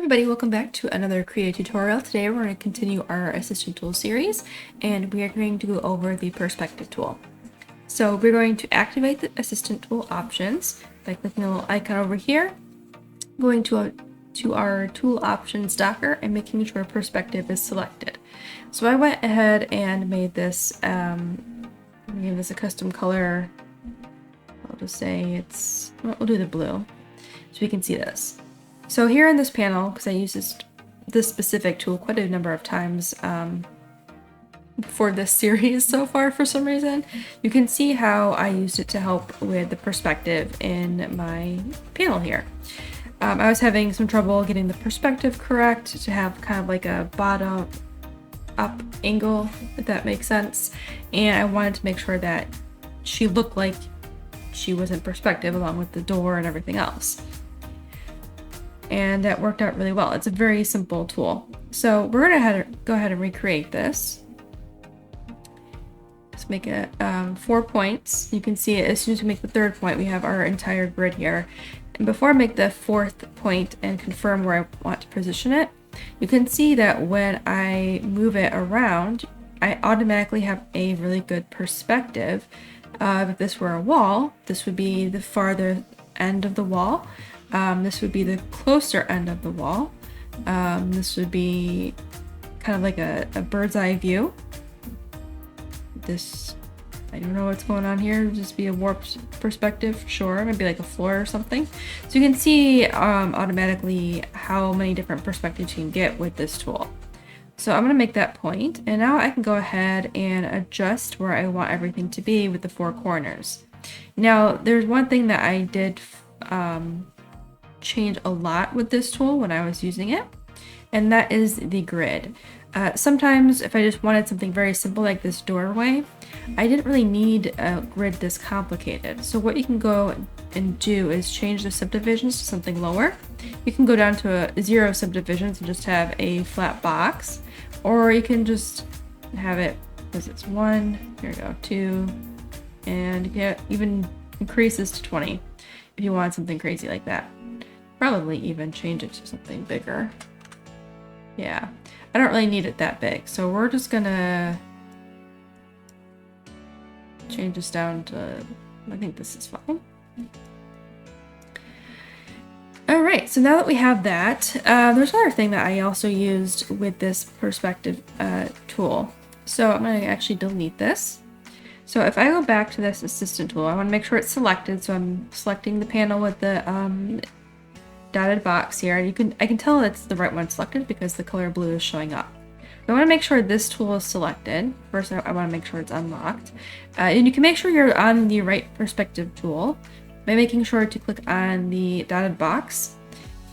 Everybody, welcome back to another Krita tutorial. Today we're going to continue our assistant tool series and we are going to go over the perspective tool. So we're going to activate the assistant tool options by clicking the little icon over here, going to our tool options docker and making sure perspective is selected. So I went ahead and made this, give this a custom color. I'll just say we'll do the blue so we can see this. So here in this panel, because I use this specific tool quite a number of times for this series so far for some reason, you can see how I used it to help with the perspective in my panel here. I was having some trouble getting the perspective correct to have kind of like a bottom up angle, if that makes sense. And I wanted to make sure that she looked like she was in perspective along with the door and everything else. And that worked out really well. It's a very simple tool. So we're gonna go ahead and recreate this. Let's make it 4 points. You can see it as soon as we make the third point, we have our entire grid here. And before I make the fourth point and confirm where I want to position it, you can see that when I move it around, I automatically have a really good perspective. If this were a wall, this would be the farther end of the wall. This would be the closer end of the wall. This would be kind of like a bird's eye view. This, I don't know what's going on here. It'd just be a warped perspective, sure, maybe like a floor or something. So you can see automatically how many different perspectives you can get with this tool. So I'm gonna make that point, and now I can go ahead and adjust where I want everything to be with the 4 corners. Now, there's one thing that I did change a lot with this tool when I was using it, and that is the grid. Sometimes if I just wanted something very simple like this doorway, I didn't really need a grid this complicated. So what you can go and do is change the subdivisions to something lower. You can go down to 0 subdivisions and just have a flat box, or you can just have it as it's 1, here we go, 2, and you can even increase this to 20 if you want something crazy like that. Probably even change it to something bigger. Yeah, I don't really need it that big, so we're just gonna change this down to, I think this is fine. All right, so now that we have that, there's another thing that I also used with this perspective tool. So I'm gonna actually delete this. So if I go back to this assistant tool, I wanna make sure it's selected. So I'm selecting the panel with the dotted box here, and I can tell it's the right one selected because the color blue is showing up. I want to make sure this tool is selected. First, I want to make sure it's unlocked. And you can make sure you're on the right perspective tool by making sure to click on the dotted box.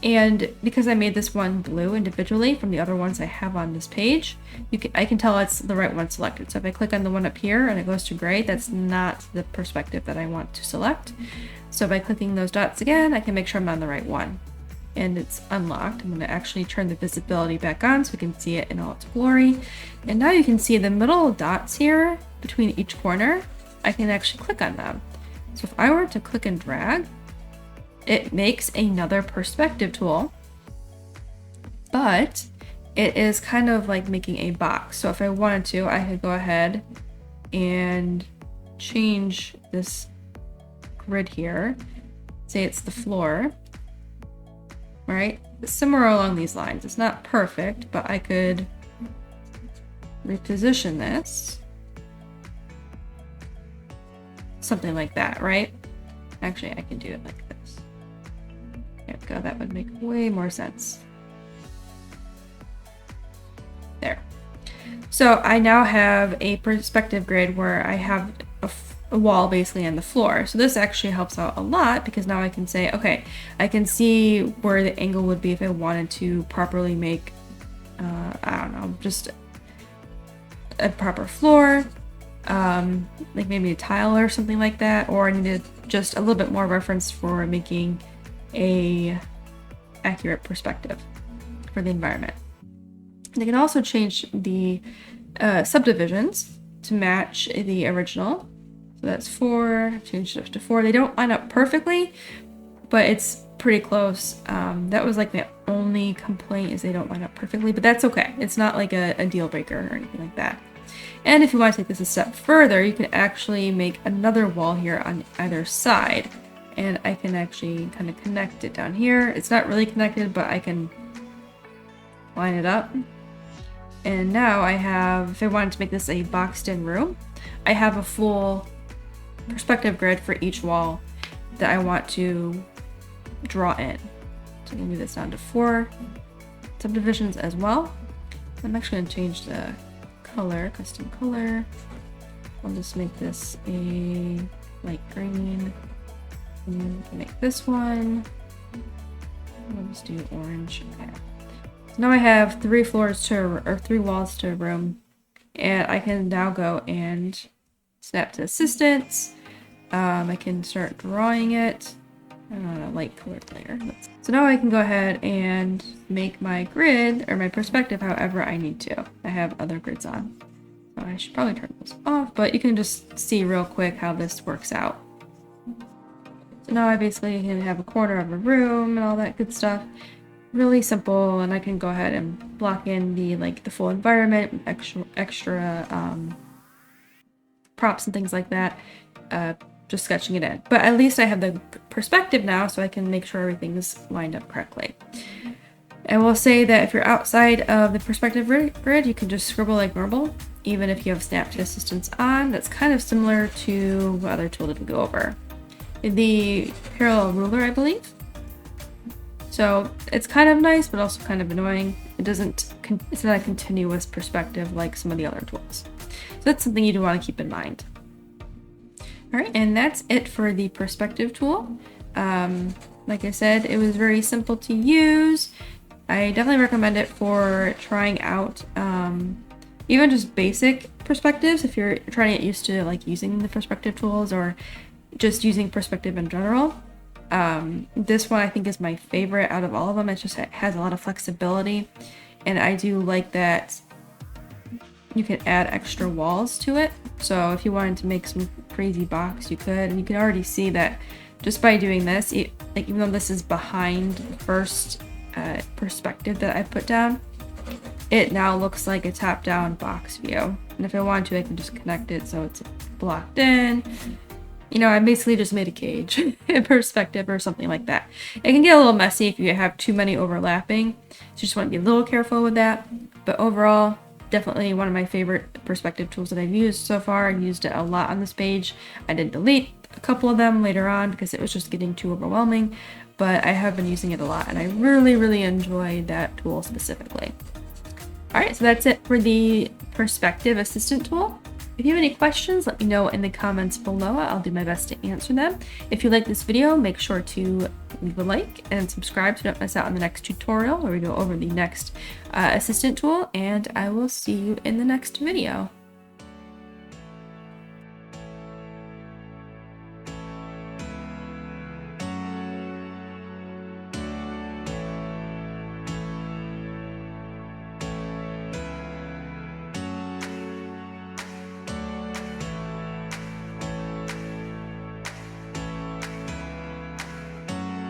And because I made this one blue individually from the other ones I have on this page, I can tell it's the right one selected. So if I click on the one up here and it goes to gray, that's not the perspective that I want to select. So by clicking those dots again, I can make sure I'm on the right one. And it's unlocked. I'm going to actually turn the visibility back on so we can see it in all its glory. And now you can see the middle dots here between each corner. I can actually click on them. So if I were to click and drag, it makes another perspective tool, but it is kind of like making a box. So if I wanted to, I could go ahead and change this grid here. Say it's the floor. Right? Somewhere along these lines. It's not perfect, but I could reposition this. Something like that, right? Actually, I can do it like this. There we go. That would make way more sense. There. So I now have a perspective grid where I have a wall basically on the floor. So this actually helps out a lot because now I can say, okay, I can see where the angle would be if I wanted to properly make, I don't know, just a proper floor, like maybe a tile or something like that, or I needed just a little bit more reference for making a accurate perspective for the environment. And I can also change the subdivisions to match the original. So that's 4, I've changed it to 4. They don't line up perfectly, but it's pretty close. That was like my only complaint, is they don't line up perfectly, but that's okay. It's not like a deal breaker or anything like that. And if you want to take this a step further, you can actually make another wall here on either side. And I can actually kind of connect it down here. It's not really connected, but I can line it up. And now I have, if I wanted to make this a boxed in room, I have a full perspective grid for each wall that I want to draw in. So I'm gonna move this down to 4 subdivisions as well. I'm actually gonna change the color, custom color. I'll just make this a light green. And make this one. I'll just do orange. Okay. So now I have 3 walls to a room, and I can now go and snap to assistants. I can start drawing it. I want a light colored layer. So now I can go ahead and make my grid or my perspective however I need to. I have other grids on. So I should probably turn this off, but you can just see real quick how this works out. So now I basically can have a corner of a room and all that good stuff. Really simple, and I can go ahead and block in the full environment, extra props and things like that. Just sketching it in. But at least I have the perspective now, so I can make sure everything's lined up correctly. I will say that if you're outside of the perspective grid, you can just scribble like normal, even if you have snap to assistance on. That's kind of similar to what other tool did we go over. The parallel ruler, I believe. So it's kind of nice, but also kind of annoying. It's not a continuous perspective like some of the other tools. So that's something you do want to keep in mind. All right, and that's it for the perspective tool. Like I said, it was very simple to use. I definitely recommend it for trying out even just basic perspectives if you're trying to get used to like using the perspective tools or just using perspective in general. This one I think is my favorite out of all of them. It has a lot of flexibility, and I do like that you can add extra walls to it. So if you wanted to make some crazy box, you could, and you can already see that just by doing this, like even though this is behind the first perspective that I put down, it now looks like a top-down box view. And if I want to, I can just connect it so it's blocked in. You know, I basically just made a cage in perspective or something like that. It can get a little messy if you have too many overlapping, so you just want to be a little careful with that. But overall, definitely one of my favorite perspective tools that I've used so far. I used it a lot on this page. I did delete a couple of them later on because it was just getting too overwhelming, but I have been using it a lot, and I really enjoy that tool specifically. All right, so that's it for the perspective assistant tool. If you have any questions, let me know in the comments below. I'll do my best to answer them. If you like this video, make sure to leave a like and subscribe so you don't miss out on the next tutorial where we go over the next assistant tool, and I will see you in the next video.